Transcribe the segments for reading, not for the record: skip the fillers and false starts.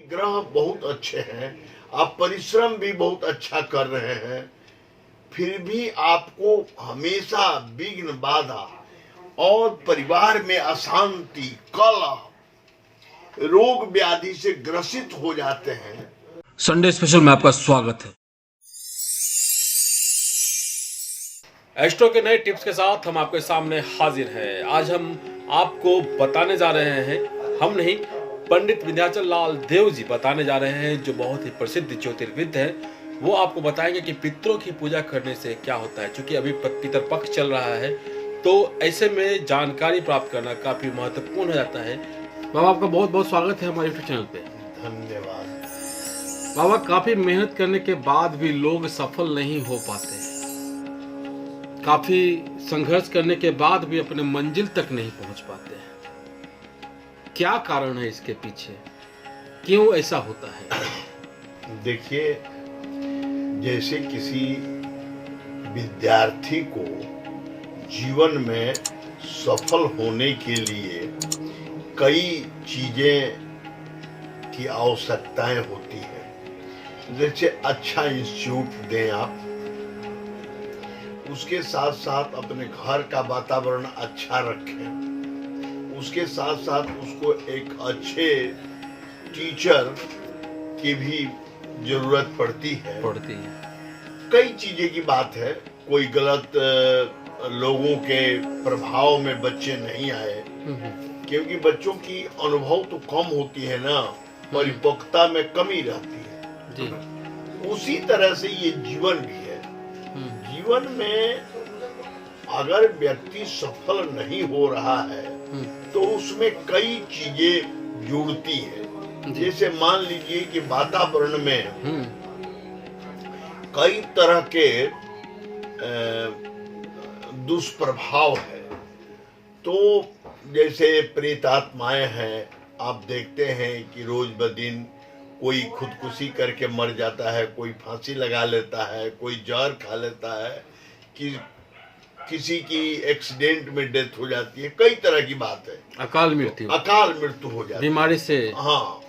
ग्रह बहुत अच्छे हैं, आप परिश्रम भी बहुत अच्छा कर रहे हैं, फिर भी आपको हमेशा विघ्न बाधा और परिवार में अशांति, कलह, रोग व्याधि से ग्रसित हो जाते हैं। संडे स्पेशल में आपका स्वागत है। एस्ट्रो के नए टिप्स के साथ हम आपके सामने हाजिर हैं। आज हम आपको बताने जा रहे हैं, हम नहीं पंडित विंध्याचल लाल देव जी बताने जा रहे हैं, जो बहुत ही प्रसिद्ध ज्योतिर्विद हैं। वो आपको बताएंगे कि पितरों की पूजा करने से क्या होता है। क्योंकि अभी पितर पक्ष चल रहा है, तो ऐसे में जानकारी प्राप्त करना काफी महत्वपूर्ण हो जाता है। बाबा, आपका बहुत बहुत स्वागत है हमारे चैनल पे। धन्यवाद। बाबा, काफी मेहनत करने के बाद भी लोग सफल नहीं हो पाते, काफी संघर्ष करने के बाद भी अपने मंजिल तक नहीं पहुंच पाते हैं। क्या कारण है इसके पीछे, क्यों ऐसा होता है? देखिए, जैसे किसी विद्यार्थी को जीवन में सफल होने के लिए कई चीजें की आवश्यकताएं होती है। जैसे अच्छा इंस्टीट्यूट दें आप, उसके साथ साथ अपने घर का वातावरण अच्छा रखें, उसके साथ साथ उसको एक अच्छे टीचर की भी जरूरत पड़ती है। कई चीजें की बात है, कोई गलत लोगों के प्रभाव में बच्चे नहीं आए, क्योंकि बच्चों की अनुभव तो कम होती है ना, परिपक्वता में कमी रहती है जी। उसी तरह से ये जीवन भी है। जीवन में अगर व्यक्ति सफल नहीं हो रहा है तो उसमें कई चीजें जुड़ती है। जैसे मान लीजिए कि वातावरण में कई तरह के दुष्प्रभाव है। तो जैसे प्रेतात्माएं हैं, आप देखते हैं कि रोज ब दिन कोई खुदकुशी करके मर जाता है, कोई फांसी लगा लेता है, कोई जहर खा लेता है, कि किसी की एक्सीडेंट में डेथ हो जाती है। कई तरह की बात है, अकाल मृत्यु हो जाती है बीमारी से। हाँ,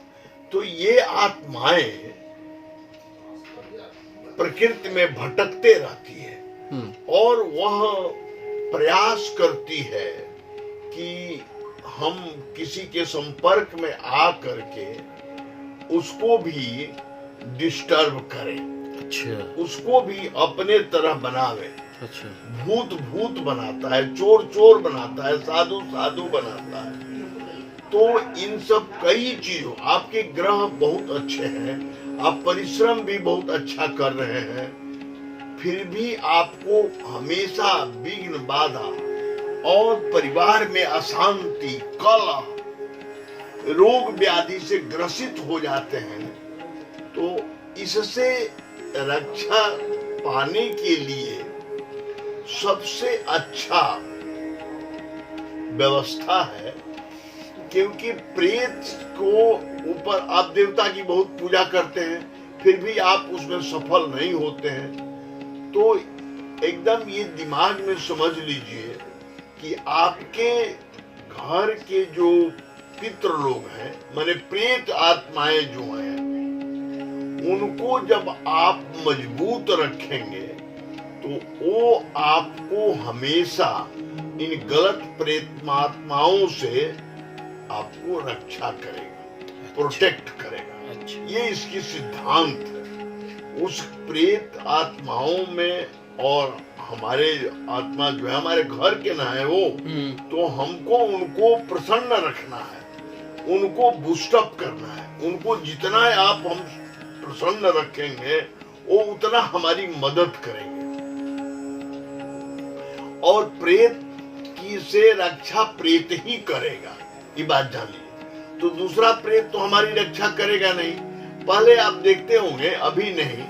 तो ये आत्माएं प्रकृति में भटकते रहती है और वह प्रयास करती है कि हम किसी के संपर्क में आ करके उसको भी डिस्टर्ब करें। अच्छा। उसको भी अपने तरह बनावे। अच्छा। भूत बनाता है, चोर बनाता है, साधु बनाता है। तो इन सब कई चीजों, आपके ग्रह बहुत अच्छे हैं, आप परिश्रम भी बहुत अच्छा कर रहे हैं, फिर भी आपको हमेशा विघ्न बाधा और परिवार में अशांति, कलह, रोग व्याधि से ग्रसित हो जाते हैं। तो इससे रक्षा पाने के लिए सबसे अच्छा व्यवस्था है, क्योंकि प्रेत को ऊपर आप देवता की बहुत पूजा करते हैं, फिर भी आप उसमें सफल नहीं होते हैं, तो एकदम ये दिमाग में समझ लीजिए कि आपके घर के जो पितृ लोग हैं, माने प्रेत आत्माएं जो हैं, उनको जब आप मजबूत रखेंगे तो वो आपको हमेशा इन गलत प्रेतात्माओं से आपको रक्षा करेगा, प्रोटेक्ट करेगा। ये इसकी सिद्धांत है। उस प्रेत आत्माओं में और हमारे आत्मा जो है हमारे घर के ना है वो, तो हमको उनको प्रसन्न रखना है, उनको बूस्टअप करना है। उनको जितना आप हम प्रसन्न रखेंगे वो उतना हमारी मदद करेंगे। और प्रेत की से रक्षा प्रेत ही करेगा, ये बात जान लीजिए। तो दूसरा प्रेत तो हमारी रक्षा करेगा नहीं। पहले आप देखते होंगे, अभी नहीं,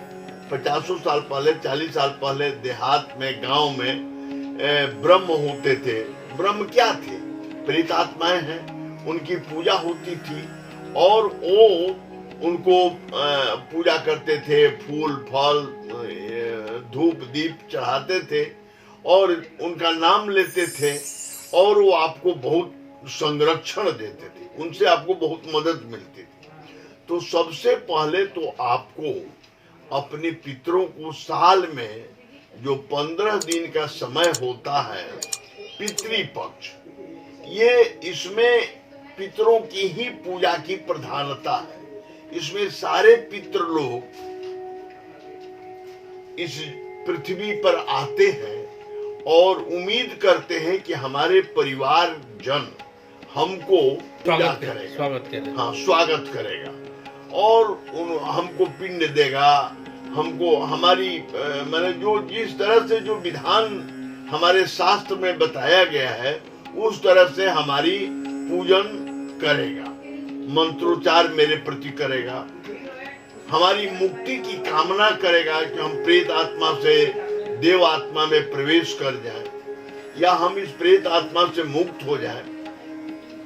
50 साल पहले, 40 साल पहले देहात में, गांव में ब्रह्म होते थे। ब्रह्म क्या थे? प्रेतात्माएं हैं, उनकी पूजा होती थी और वो उनको पूजा करते थे, फूल फल धूप दीप चढ़ाते थे और उनका नाम लेते थे और वो आपको बहुत संरक्षण देते थे, उनसे आपको बहुत मदद मिलती थी। तो सबसे पहले तो आपको अपने पितरों को साल में जो 15 दिन का समय होता है पितृपक्ष, ये इसमें पितरों की ही पूजा की प्रधानता है। इसमें सारे पितृ लोग इस पृथ्वी पर आते हैं और उम्मीद करते हैं कि हमारे परिवार जन हमको पूजा करेगा, स्वागत करेगा, हाँ स्वागत करेगा और हमको पिंड देगा, हमको हमारी मैंने जो जिस तरह से जो विधान हमारे शास्त्र में बताया गया है उस तरह से हमारी पूजन करेगा, मंत्रोच्चार मेरे प्रति करेगा, हमारी मुक्ति की कामना करेगा कि हम प्रेत आत्मा से देव आत्मा में प्रवेश कर जाएं या हम इस प्रेत आत्मा से मुक्त हो जाएं,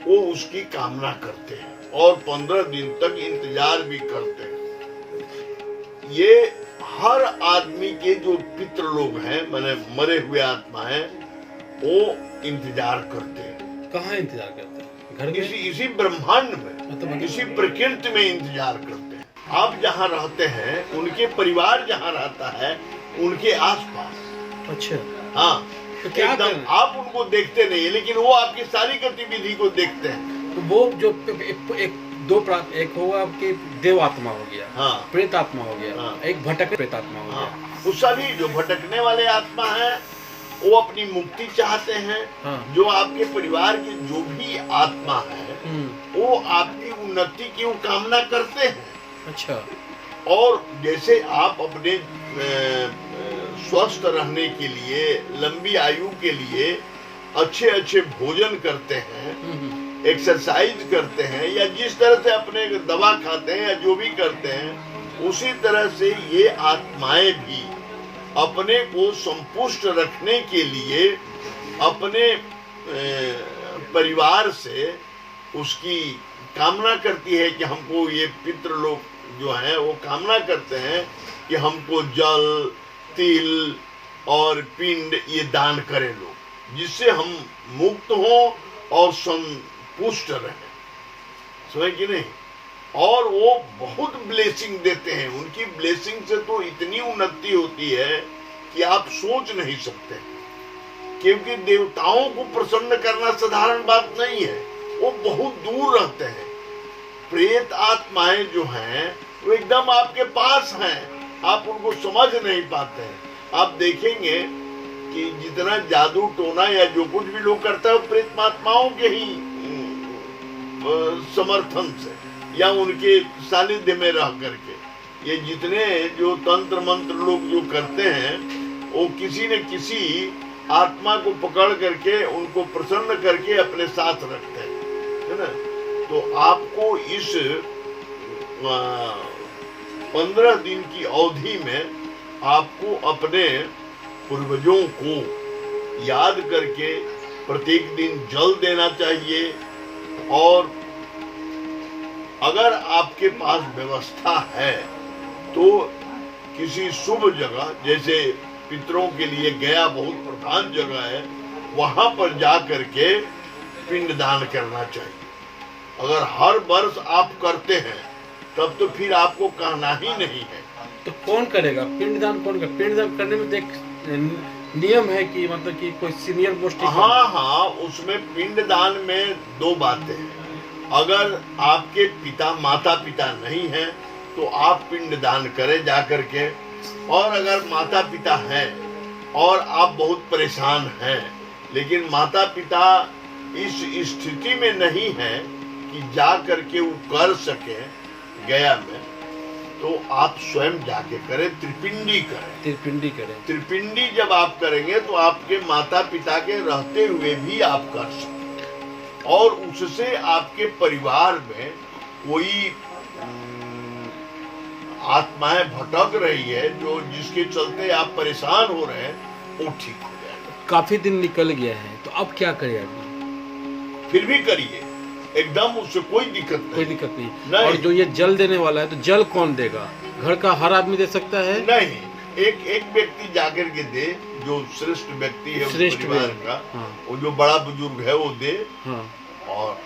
वो उसकी कामना करते हैं और 15 दिन तक इंतजार भी करते हैं। ये हर आदमी के जो पितृ लोग हैं माने मरे हुए आत्मा हैं वो इंतजार करते हैं। कहाँ इंतजार करते हैं? घर में? इसी ब्रह्मांड में, इसी प्रकृति में इंतजार करते हैं। आप जहाँ रहते हैं उनके परिवार जहाँ रहता है उनके आसपास। अच्छा, हाँ, तो क्या एकदम आप उनको देखते नहीं लेकिन वो आपकी सारी गतिविधि को देखते हैं। तो वो जो एक होगा आपकी देव आत्मा हो गया, हाँ, प्रेत आत्मा हो गया, हाँ, एक भटक प्रेत आत्मा हो हाँ, गया। वो सभी जो भटकने वाले आत्मा हैं वो अपनी मुक्ति चाहते हैं। हाँ। जो आपके परिवार के जो भी आत्मा है वो आपकी उन्नति की कामना करते हैं। अच्छा, और जैसे आप अपने स्वस्थ रहने के लिए, लंबी आयु के लिए अच्छे अच्छे भोजन करते हैं, एक्सरसाइज करते हैं या जिस तरह से अपने दवा खाते हैं या जो भी करते हैं, उसी तरह से ये आत्माएं भी अपने को संपुष्ट रखने के लिए अपने परिवार से उसकी कामना करती है कि हमको ये पितृ लोग जो हैं वो कामना करते हैं कि हमको जल, तिल और पिंड ये दान करें लोग, जिससे हम मुक्त हों और संपुष्ट रहें। समझ कि नहीं? और वो बहुत ब्लेसिंग देते हैं। उनकी ब्लेसिंग से तो इतनी उन्नति होती है कि आप सोच नहीं सकते, क्योंकि देवताओं को प्रसन्न करना साधारण बात नहीं है। वो बहुत दूर रहते हैं। प्रेत आत्माएं जो हैं वो एकदम आपके पास हैं, आप उनको समझ नहीं पाते हैं। आप देखेंगे कि जितना जादू टोना या जो कुछ भी लोग करता है वो प्रेत आत्माओं के ही समर्थन से या उनके सानिध्य में रह करके, ये जितने जो तंत्र मंत्र लोग जो करते हैं वो किसी न किसी आत्मा को पकड़ करके उनको प्रसन्न करके अपने साथ रखते हैं, है ना। तो आपको इस 15 दिन की अवधि में आपको अपने पूर्वजों को याद करके प्रत्येक दिन जल देना चाहिए। और अगर आपके पास व्यवस्था है तो किसी शुभ जगह, जैसे पितरों के लिए गया बहुत प्रधान जगह है, वहां पर जा करके पिंडदान करना चाहिए। अगर हर वर्ष आप करते हैं तब तो फिर आपको कहना ही नहीं है। तो कौन करेगा पिंडदान? कौन करेगा पिंडदान? करने में एक नियम है कि मतलब कि कोई सीनियर मोस्ट? हाँ, उसमें पिंडदान में 2 बातें हैं। अगर आपके माता पिता नहीं हैं तो आप पिंडदान करें जा करके, और अगर माता पिता हैं और आप बहुत परेशान हैं लेकिन माता पिता इस स्थिति में नहीं है कि जा करके वो कर सके गया में, तो आप स्वयं जाके करें, त्रिपिंडी करें। त्रिपिंडी जब आप करेंगे तो आपके माता पिता के रहते हुए भी आप कर सकते, और उससे आपके परिवार में कोई आत्माएं भटक रही है जो जिसके चलते आप परेशान हो रहे हैं, वो ठीक हो जाएगा। काफी दिन निकल गया है तो अब क्या करें? फिर भी करिए, एकदम उससे कोई दिक्कत नहीं। और जो ये जल देने वाला है तो जल कौन देगा? घर का हर आदमी दे सकता है? नहीं, एक व्यक्ति जाकर के दे, जो श्रेष्ठ व्यक्ति है उस परिवार का। हाँ। वो जो बड़ा बुजुर्ग है वो दे। हाँ।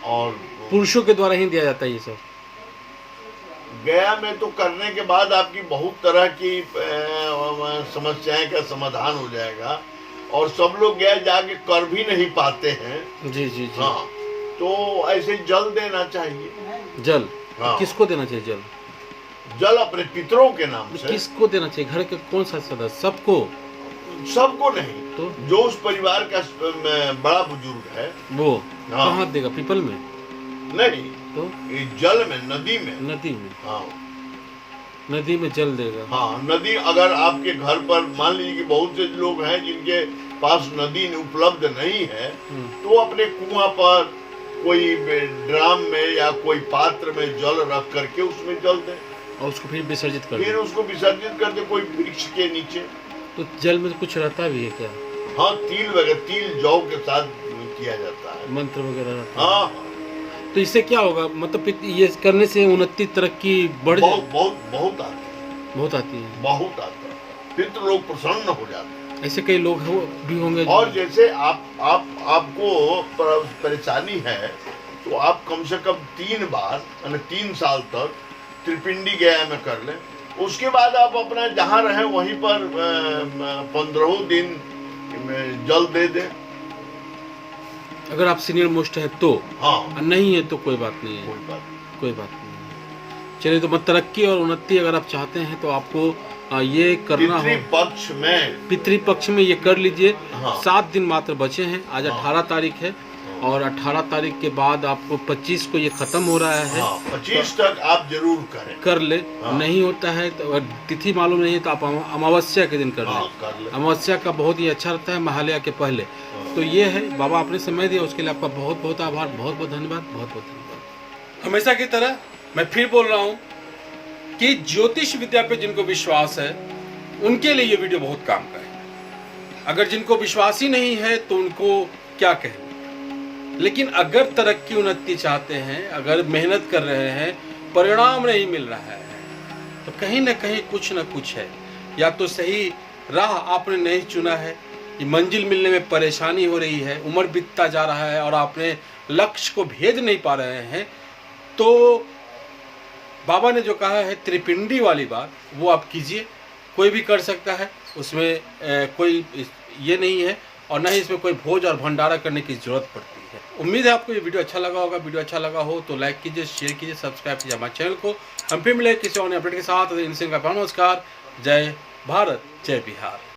और पुरुषों के द्वारा ही दिया जाता है ये सब? गया में तो करने के बाद आपकी बहुत तरह की समस्याएं का समाधान हो जाएगा, और सब लोग गया जाके कर भी नहीं पाते हैं। जी जी जी। हाँ, तो ऐसे जल देना चाहिए। जल? हाँ। किसको देना चाहिए जल? जल अपने पितरों के नाम से। किसको देना चाहिए? घर के कौन सा सदस्य? सबको? सबको नहीं, तो जो उस परिवार का बड़ा बुजुर्ग है वो। हाँ। कहाँ देगा? पीपल में? नहीं, तो ये जल में, नदी में। नदी में? हाँ, नदी में जल देगा। हाँ, नदी अगर आपके घर पर मान लीजिए कि बहुत से लोग हैं जिनके पास नदी उपलब्ध नहीं है, तो अपने कुआं पर कोई ड्राम में या कोई पात्र में जल रख करके उसमें जल दे, और उसको फिर विसर्जित कर फिर उसको विसर्जित कर दे कोई वृक्ष के नीचे। तो जल में कुछ रहता भी है क्या? हाँ, तिल वगैरह, तिल जौ के साथ किया जाता है, मंत्र वगैरह रहता है। हाँ। तो इससे क्या होगा? मतलब ये करने से उन्नति तरक्की बढ़ बहुत बहुत बहुत आती है, बहुत आती है, बहुत आता है, फिर तो लोग प्रसन्न हो जाते हैं। ऐसे कई लोग भी होंगे। और जैसे आपको परेशानी है, तो आप कम से कम 3 बार यानी 3 साल तक त्रिपिंडी गया में कर लें। उसके बाद आप अपना जहाँ रहे वहीं पर 15 दिन जल दे दें, अगर आप सीनियर मोस्ट है तो। हाँ, नहीं है तो कोई बात नहीं है, कोई बात नहीं है। चलिए, तो तरक्की और उन्नति अगर आप चाहते हैं तो आपको ये करना हो। पितृपक्ष में ये कर लीजिए। हाँ। 7 दिन मात्र बचे हैं। आज 18 तारीख है, और 18 तारीख के बाद आपको 25 को ये खत्म हो रहा है। 25 तक आप जरूर करें, कर ले। नहीं होता है तो अगर तिथि मालूम नहीं है तो आप अमावस्या के दिन कर लें। अमावस्या का बहुत ही अच्छा रहता है, महालया के पहले। तो ये है, बाबा आपने समय दिया उसके लिए आपका बहुत बहुत आभार, बहुत बहुत धन्यवाद, बहुत बहुत धन्यवाद। हमेशा की तरह मैं फिर बोल रहा हूँ कि ज्योतिष विद्या पे जिनको विश्वास है उनके लिए ये वीडियो बहुत काम का है। अगर जिनको विश्वास ही नहीं है तो उनको क्या कहें। लेकिन अगर तरक्की उन्नति चाहते हैं, अगर मेहनत कर रहे हैं, परिणाम नहीं मिल रहा है, तो कहीं ना कहीं कुछ ना कुछ है। या तो सही राह आपने नहीं चुना है, ये मंजिल मिलने में परेशानी हो रही है, उम्र बीतता जा रहा है और आपने लक्ष्य को भेद नहीं पा रहे हैं, तो बाबा ने जो कहा है त्रिपिंडी वाली बात, वो आप कीजिए। कोई भी कर सकता है, उसमें कोई ये नहीं है, और न ही इसमें कोई भोज और भंडारा करने की जरूरत पड़ती है। उम्मीद है आपको ये वीडियो अच्छा लगा होगा। वीडियो अच्छा लगा हो तो लाइक कीजिए, शेयर कीजिए, सब्सक्राइब कीजिए हमारे चैनल को। हम फिर मिले किसी और अपडेट के साथ। नमस्कार, जय भारत, जय बिहार।